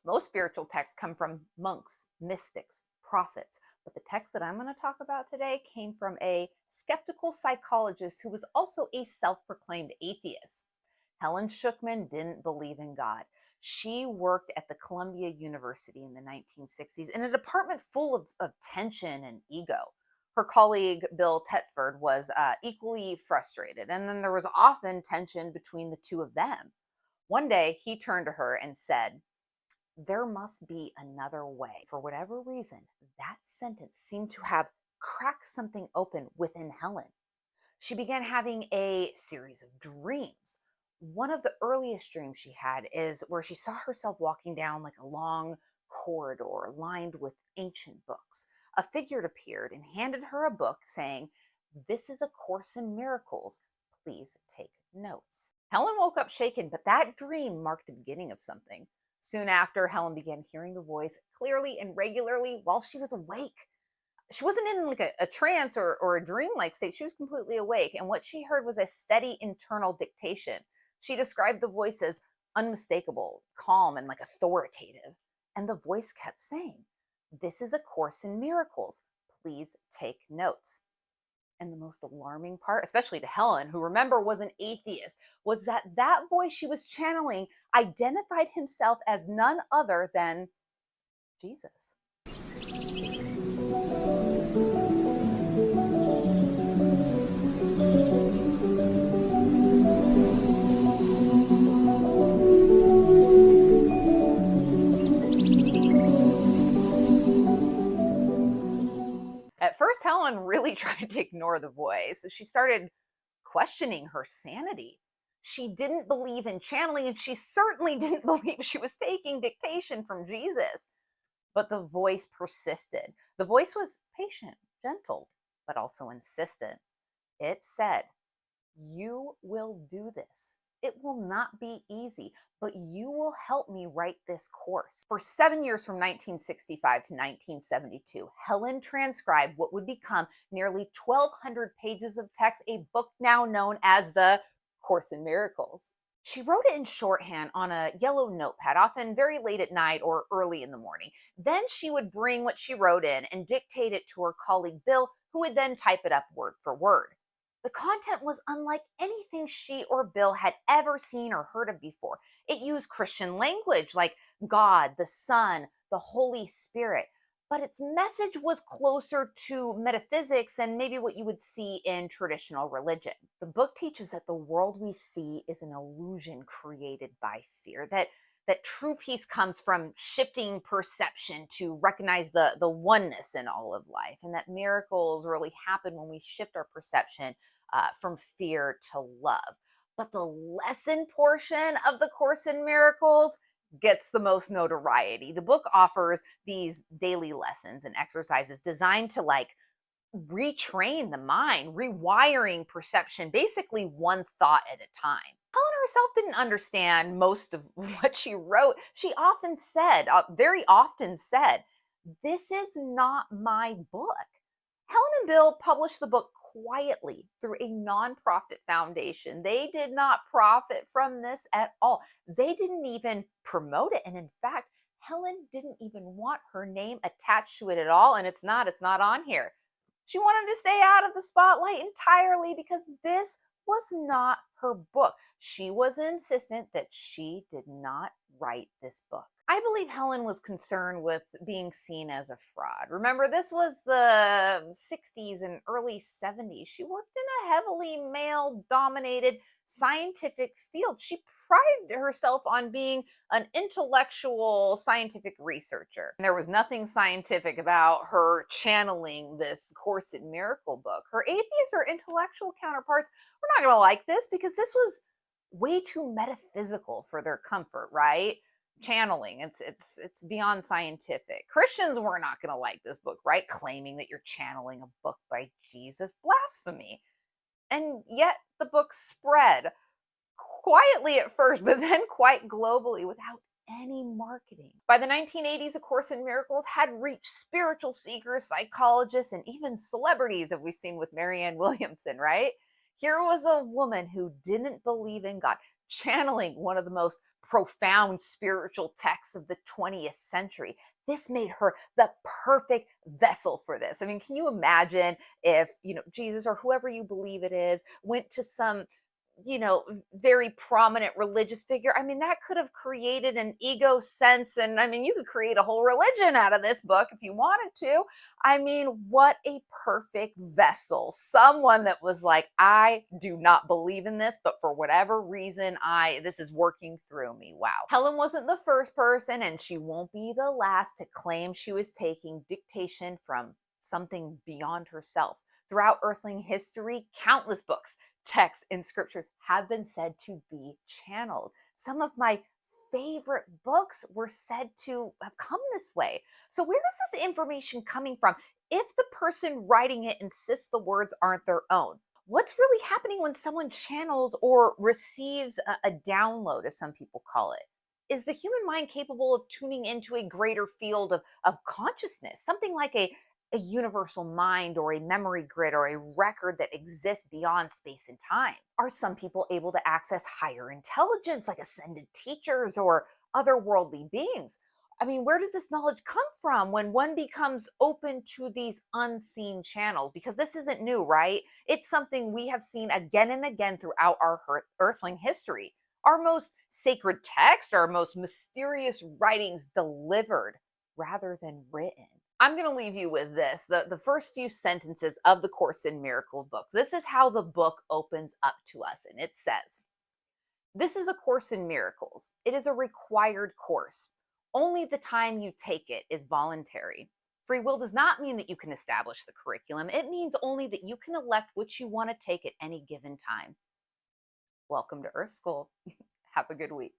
Most spiritual texts come from monks, mystics, prophets, but the text that I'm going to talk about today came from a skeptical psychologist who was also a self-proclaimed atheist. Helen Schucman didn't believe in God. She worked at the Columbia University in the 1960s in a department full of tension and ego. Her colleague, Bill Tetford, was equally frustrated, and then there was often tension between the two of them. One day, he turned to her and said, "There must be another way." For whatever reason, that sentence seemed to have cracked something open within Helen. She began having a series of dreams. One of the earliest dreams she had is where she saw herself walking down like a long corridor lined with ancient books. A figure appeared and handed her a book saying, "This is a course in miracles. Please take notes." Helen woke up shaken, but that dream marked the beginning of something. Soon after, Helen began hearing the voice clearly and regularly while she was awake. She wasn't in like a trance or a dream-like state. She was completely awake. And what she heard was a steady internal dictation. She described the voice as unmistakable, calm, and like authoritative. And the voice kept saying, "This is a course in miracles. Please take notes." And the most alarming part, especially to Helen, who remember was an atheist, was that voice she was channeling identified himself as none other than Jesus. At first, Helen really tried to ignore the voice. She started questioning her sanity. She didn't believe in channeling, and she certainly didn't believe she was taking dictation from Jesus. But the voice persisted. The voice was patient, gentle, but also insistent. It said, "You will do this. It will not be easy, but you will help me write this course." For 7 years, from 1965 to 1972, Helen transcribed what would become nearly 1,200 pages of text, a book now known as the Course in Miracles. She wrote it in shorthand on a yellow notepad, often very late at night or early in the morning. Then she would bring what she wrote in and dictate it to her colleague Bill, who would then type it up word for word. The content was unlike anything she or Bill had ever seen or heard of before. It used Christian language like God, the Son, the Holy Spirit, but its message was closer to metaphysics than maybe what you would see in traditional religion. The book teaches that the world we see is an illusion created by fear, that true peace comes from shifting perception to recognize the oneness in all of life, and that miracles really happen when we shift our perception from fear to love. But the lesson portion of the Course in Miracles gets the most notoriety. The book offers these daily lessons and exercises designed to retrain the mind, rewiring perception, basically one thought at a time. Helen herself didn't understand most of what she wrote. She often said, very often said, "This is not my book." Helen and Bill published the book quietly through a nonprofit foundation. They did not profit from this at all. They didn't even promote it. And in fact, Helen didn't even want her name attached to it at all. And it's not on here. She wanted to stay out of the spotlight entirely because this was not her book. She was insistent that she did not write this book. I believe Helen was concerned with being seen as a fraud. Remember, this was the 60s and early 70s. She worked in a heavily male-dominated scientific field. She prided herself on being an intellectual scientific researcher. And there was nothing scientific about her channeling this Course in Miracle book. Her atheist or intellectual counterparts were not going to like this because this was way too metaphysical for their comfort, right? Channeling, it's beyond scientific. Christians were not going to like this book, right? Claiming that you're channeling a book by Jesus, blasphemy. And yet the book spread quietly at first, but then quite globally without any marketing. By the 1980s, A Course in Miracles had reached spiritual seekers, psychologists, and even celebrities, as we've seen with Marianne Williamson, right? Here was a woman who didn't believe in God, channeling one of the most profound spiritual texts of the 20th century. This made her the perfect vessel for this. I mean, can you imagine if, Jesus or whoever you believe it is went to some very prominent religious figure? I mean, that could have created an ego sense. And I mean, you could create a whole religion out of this book if you wanted to. I mean, what a perfect vessel. Someone that was like, I do not believe in this, but for whatever reason, this is working through me. Wow. Helen wasn't the first person, and she won't be the last to claim she was taking dictation from something beyond herself. Throughout Earthling history, countless books, texts, and scriptures have been said to be channeled. Some of my favorite books were said to have come this way. So, where is this information coming from if the person writing it insists the words aren't their own? What's really happening when someone channels or receives a download, as some people call it? Is the human mind capable of tuning into a greater field of consciousness, something like a universal mind or a memory grid or a record that exists beyond space and time? Are some people able to access higher intelligence, like ascended teachers or otherworldly beings? I mean, where does this knowledge come from when one becomes open to these unseen channels? Because this isn't new, right? It's something we have seen again and again throughout our Earthling history. Our most sacred text, our most mysterious writings delivered rather than written. I'm going to leave you with this, the first few sentences of the Course in Miracles book. This is how the book opens up to us, and it says, "This is a Course in Miracles. It is a required course. Only the time you take it is voluntary. Free will does not mean that you can establish the curriculum. It means only that you can elect which you want to take at any given time." Welcome to Earth School. Have a good week.